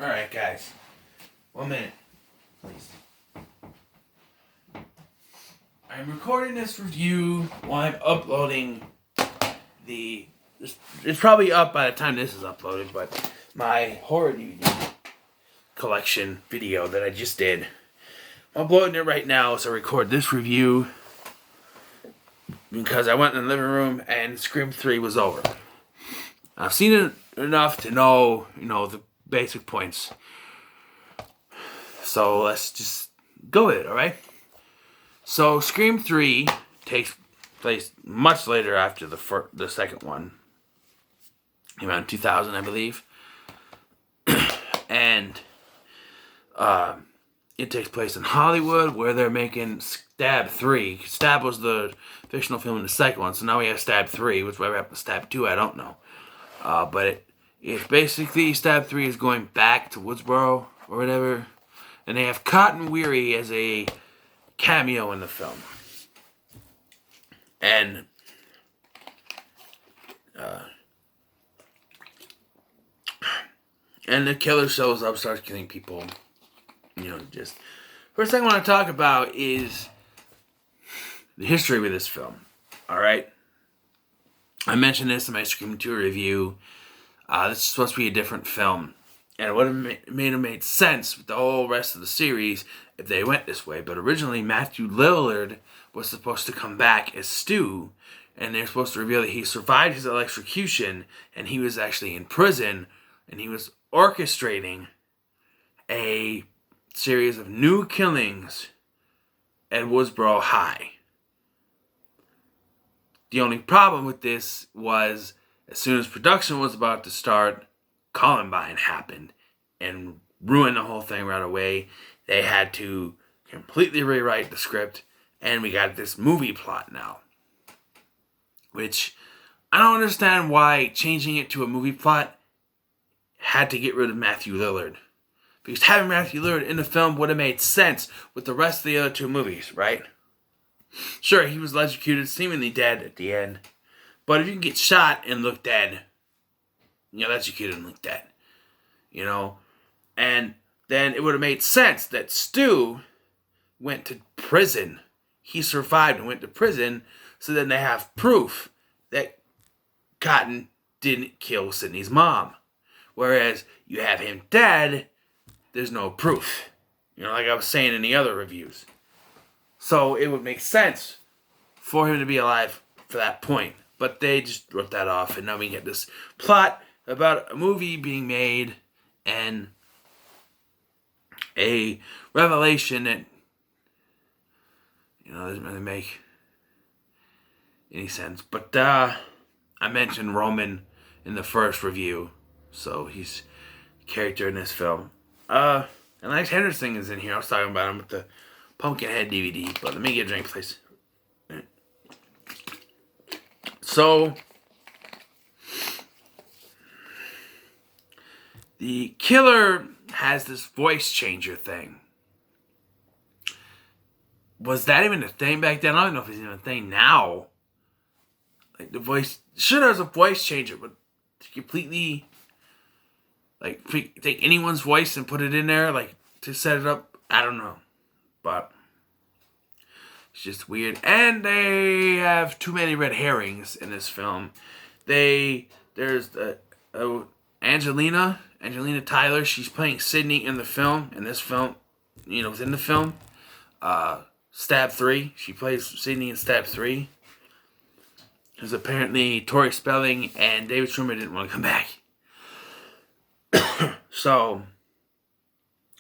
Alright, guys. 1 minute, please. I'm recording this review while I'm uploading the... It's probably up by the time this is uploaded, but my horror DVD collection video that I just did. I'm uploading it right now as I record this review because I went in the living room and Scream 3 was over. I've seen it enough to know, the basic points. So let's just go with it, alright? So Scream 3 takes place much later after the second one. Around 2000, I believe. And it takes place in Hollywood where they're making Stab 3. Stab was the fictional film in the second one, so now we have Stab 3, which whatever happened to Stab 2, I don't know. But it's basically Stab 3 is going back to Woodsboro or whatever. And they have Cotton Weary as a cameo in the film. And the killer shows up, starts killing people. Just first thing I want to talk about is the history with this film. Alright? I mentioned this in my Scream 2 review. This is supposed to be a different film. And it would have made sense with the whole rest of the series if they went this way. But originally, Matthew Lillard was supposed to come back as Stu. And they're supposed to reveal that he survived his electrocution. And he was actually in prison. And he was orchestrating a series of new killings at Woodsboro High. The only problem with this was as soon as production was about to start, Columbine happened and ruined the whole thing right away. They had to completely rewrite the script, and we got this movie plot now. Which, I don't understand why changing it to a movie plot had to get rid of Matthew Lillard. Because having Matthew Lillard in the film would have made sense with the rest of the other two movies, right? Sure, he was electrocuted, seemingly dead at the end. But if you can get shot and look dead, electrocuted and look dead. And then it would have made sense that Stu went to prison. He survived and went to prison, so then they have proof that Cotton didn't kill Sydney's mom. Whereas you have him dead, there's no proof. Like I was saying in the other reviews. So it would make sense for him to be alive for that point. But they just wrote that off, and now we get this plot about a movie being made and a revelation that, doesn't really make any sense. But I mentioned Roman in the first review, so he's a character in this film. And Alex Henderson is in here. I was talking about him with the Pumpkinhead DVD, but let me get a drink, please. So, the killer has this voice changer thing. Was that even a thing back then? I don't know if it's even a thing now. Like the voice, sure there's a voice changer, but to completely, take anyone's voice and put it in there, to set it up, I don't know. But it's just weird. And they have too many red herrings in this film. There's Angelina Tyler. She's playing Sydney in the film. In this film, within the film. Stab 3. She plays Sydney in Stab 3. Because apparently Tori Spelling and David Schwimmer didn't want to come back. So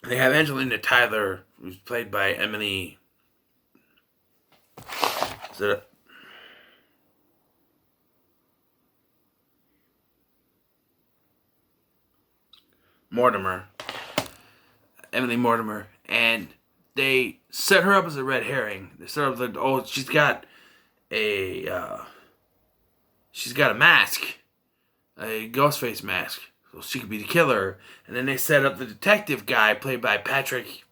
they have Angelina Tyler, who's played by Emily. Is it Mortimer? Emily Mortimer. And they set her up as a red herring. They set her up she's got a mask. A ghost face mask. So she could be the killer. And then they set up the detective guy played by Patrick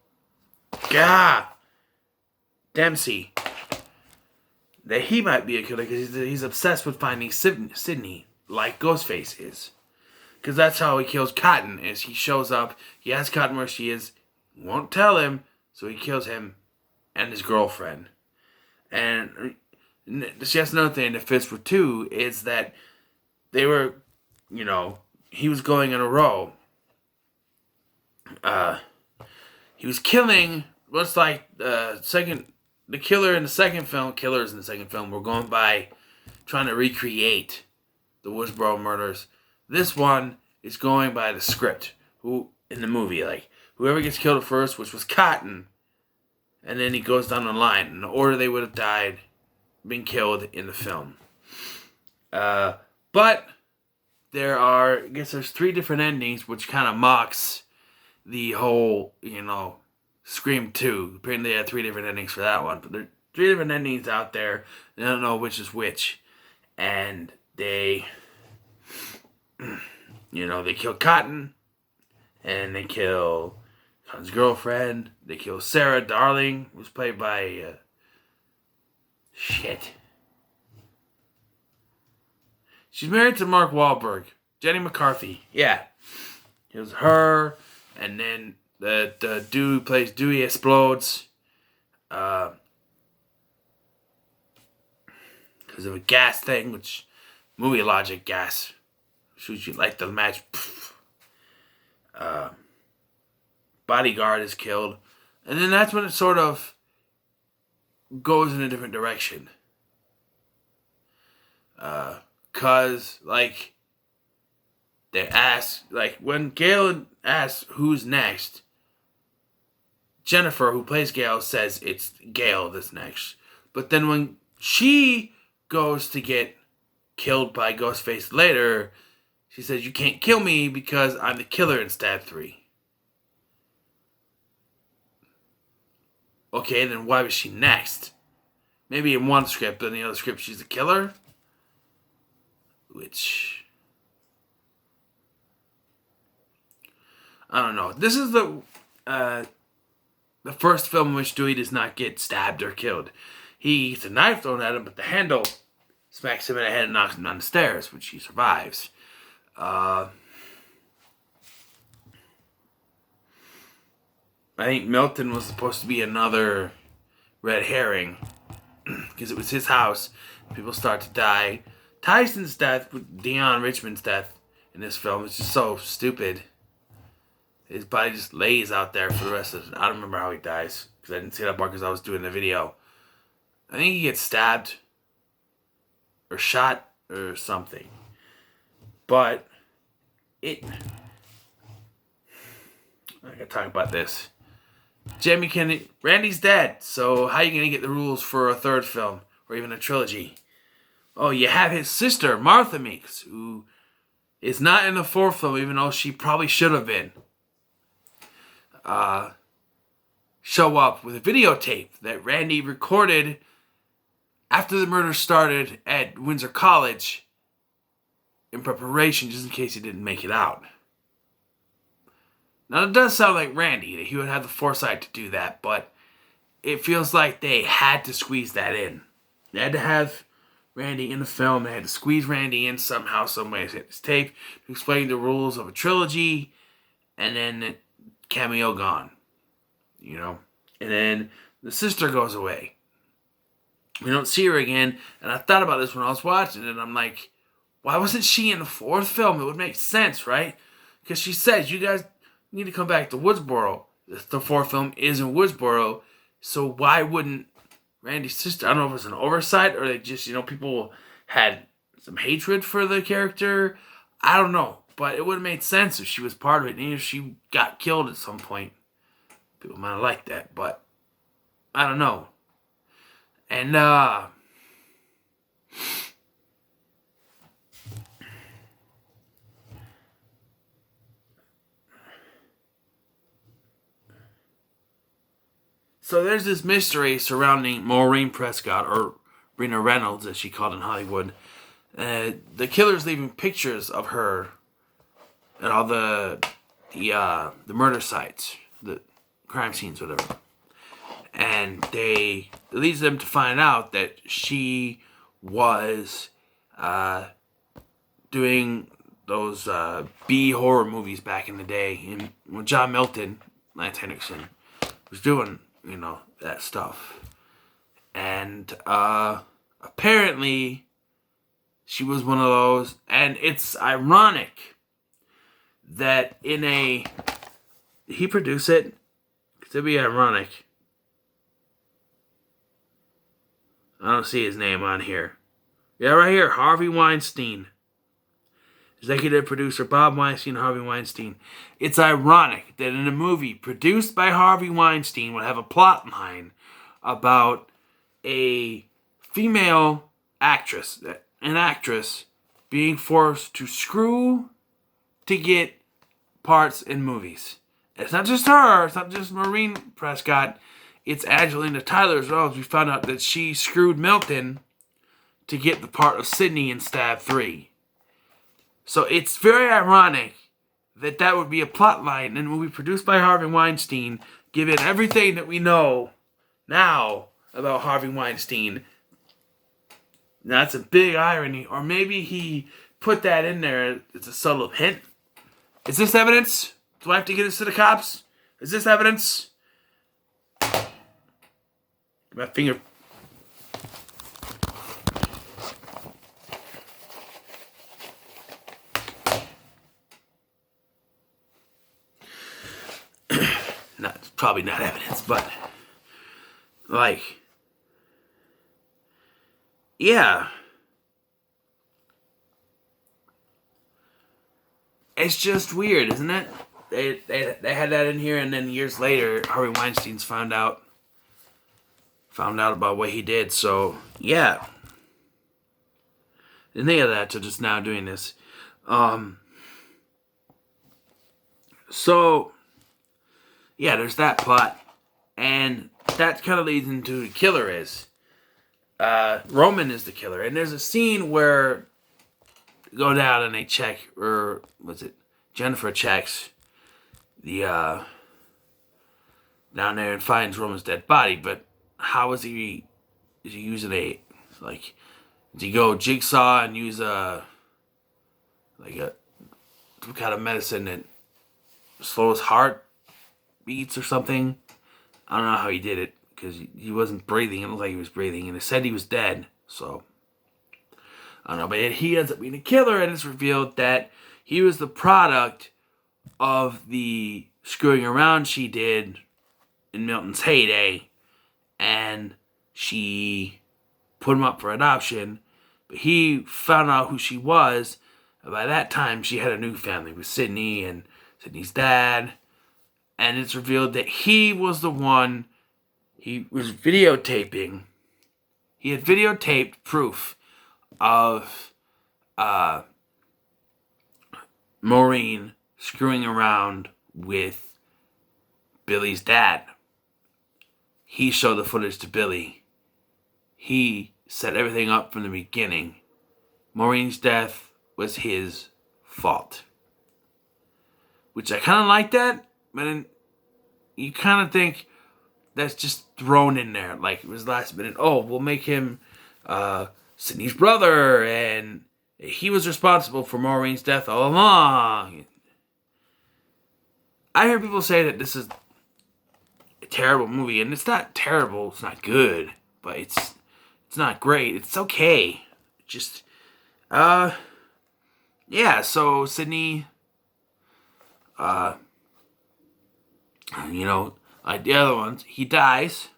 Dempsey. That he might be a killer because he's obsessed with finding Sydney, like Ghostface is. Because that's how he kills Cotton, is he shows up, he asks Cotton where she is, won't tell him, so he kills him and his girlfriend. And that's another thing that fits with 2 is that they were, he was going in a row. He was killing, what's like the killers in the second film were going by trying to recreate the Woodsboro murders. This one is going by the script, who in the movie, like whoever gets killed first, which was Cotton, and then he goes down the line in the order they would have died, been killed in the film. But there's 3 different endings, which kind of mocks the whole, Scream 2. Apparently they had 3 different endings for that one, but there are 3 different endings out there. I don't know which is which, and they, they kill Cotton, and they kill Cotton's girlfriend. They kill Sarah Darling, who's played by she's married to Mark Wahlberg. Jenny McCarthy. Yeah. It was her, and then the dude who plays Dewey explodes. Because of a gas thing, which movie logic gas shoots you like the match. Bodyguard is killed, and then that's when it sort of goes in a different direction. Cause like they ask, like when Gale asks who's next, Jennifer, who plays Gale, says it's Gale that's next. But then when she goes to get killed by Ghostface later, she says, "You can't kill me because I'm the killer in Stab 3." Okay, then why was she next? Maybe in one script, but in the other script she's the killer? Which, I don't know. This is the first film in which Dewey does not get stabbed or killed. He gets a knife thrown at him, but the handle smacks him in the head and knocks him down the stairs, which he survives. I think Milton was supposed to be another red herring because it was his house. People start to die. Tyson's death, with Dion Richmond's death in this film, is just so stupid. His body just lays out there for the rest of it. I don't remember how he dies because I didn't see that part because I was doing the video. I think he gets stabbed or shot or something. But I gotta talk about this. Jamie Kennedy, Randy's dead, so how are you gonna get the rules for a third film or even a trilogy? Oh, you have his sister, Martha Meeks, who is not in the 4th film, even though she probably should have been. Show up with a videotape that Randy recorded after the murder started at Windsor College in preparation, just in case he didn't make it out. Now, it does sound like Randy, that he would have the foresight to do that, but it feels like they had to squeeze that in. They had to have Randy in the film. They had to squeeze Randy in somehow, some way. They had this tape to explain the rules of a trilogy, and then cameo gone. And then the sister goes away. We don't see her again, and I thought about this when I was watching it, and I'm like, why wasn't she in the 4th film? It would make sense, right? Because she says, you guys need to come back to Woodsboro. The 4th film is in Woodsboro, so why wouldn't Randy's sister, I don't know if it was an oversight or they just, people had some hatred for the character. I don't know, but it would have made sense if she was part of it, and even if she got killed at some point. People might have liked that, but I don't know. And, so there's this mystery surrounding Maureen Prescott, or Rena Reynolds, as she called in Hollywood. The killer's leaving pictures of her at all the murder sites, the crime scenes, whatever. And it leads them to find out that she was doing those B horror movies back in the day, and when John Milton, Lance Henriksen, was doing, that stuff. And apparently she was one of those, and it's ironic that did he produce it? It'd be ironic. I don't see his name on here. Yeah, right here, Harvey Weinstein. Executive producer Bob Weinstein, Harvey Weinstein. It's ironic that in a movie produced by Harvey Weinstein would have a plot line about a female actress, an actress, being forced to screw to get parts in movies. It's not just her. It's not just Maureen Prescott. It's Angelina Tyler as well, as we found out that she screwed Milton to get the part of Sidney in Stab 3. So it's very ironic that would be a plot line in a movie produced by Harvey Weinstein, given everything that we know now about Harvey Weinstein. That's a big irony. Or maybe he put that in there as a subtle hint. Is this evidence? Do I have to get this to the cops? Is this evidence? My finger. It's probably not evidence, but yeah. It's just weird, isn't it? They had that in here, and then years later, Harvey Weinstein's found out about what he did. So yeah, didn't think of that till just now doing this. So yeah, there's that plot, and that kind of leads into who the killer is. Roman is the killer, and there's a scene where they go down and they check, or was it Jennifer checks the down there and finds Roman's dead body. But how is he using does he go jigsaw and use some kind of medicine that slows heart beats or something? I don't know how he did it, because he wasn't breathing. It looked like he was breathing, and it said he was dead. So I don't know, but he ends up being a killer, and it's revealed that he was the product of the screwing around she did in Milton's heyday, and she put him up for adoption, but he found out who she was, and by that time she had a new family with Sidney and Sidney's dad, and it's revealed that he was the one. He was videotaping. He had videotaped proof of Maureen screwing around with Billy's dad. He showed the footage to Billy. He set everything up from the beginning. Maureen's death was his fault. Which I kind of like that, but then you kind of think that's just thrown in there. Like, it was last minute. Oh, we'll make him Sidney's brother, and he was responsible for Maureen's death all along. I hear people say that this is a terrible movie, and it's not terrible. It's not good, but it's not great. It's okay. Just, yeah. So Sidney, like the other ones, he dies.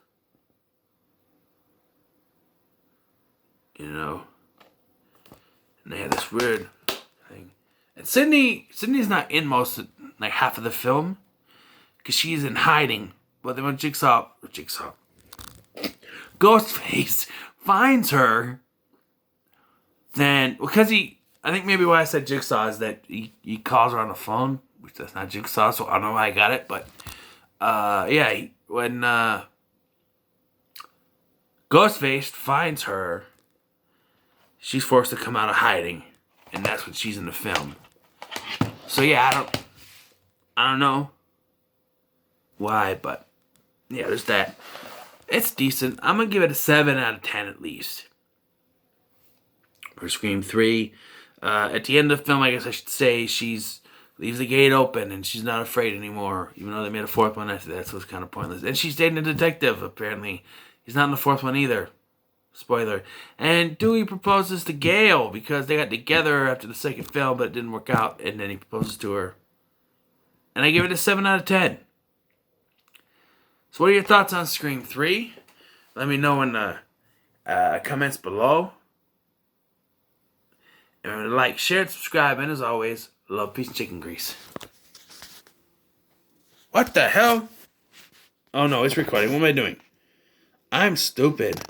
And they had this weird thing. And Sidney's not in half of the film, because she's in hiding. But then when Ghostface finds her, then, because I think maybe why I said Jigsaw is that he calls her on the phone, which that's not Jigsaw, so I don't know why I got it, but when Ghostface finds her, she's forced to come out of hiding, and that's when she's in the film. So yeah, I don't know why, but yeah, there's that. It's decent. I'm gonna give it a 7 out of 10 at least. For Scream 3, At the end of the film, I guess I should say, she's leaves the gate open and she's not afraid anymore, even though they made a fourth one after that, so it's kind of pointless. And she's dating a detective, apparently. He's not in the fourth one either. Spoiler. And Dewey proposes to Gale because they got together after the second film, but it didn't work out, and then he proposes to her. And I give it a 7 out of 10. So what are your thoughts on Scream 3? Let me know in the comments below. And remember to like, share, subscribe, and as always, love, peace, and chicken grease. What the hell? Oh no, it's recording. What am I doing? I'm stupid.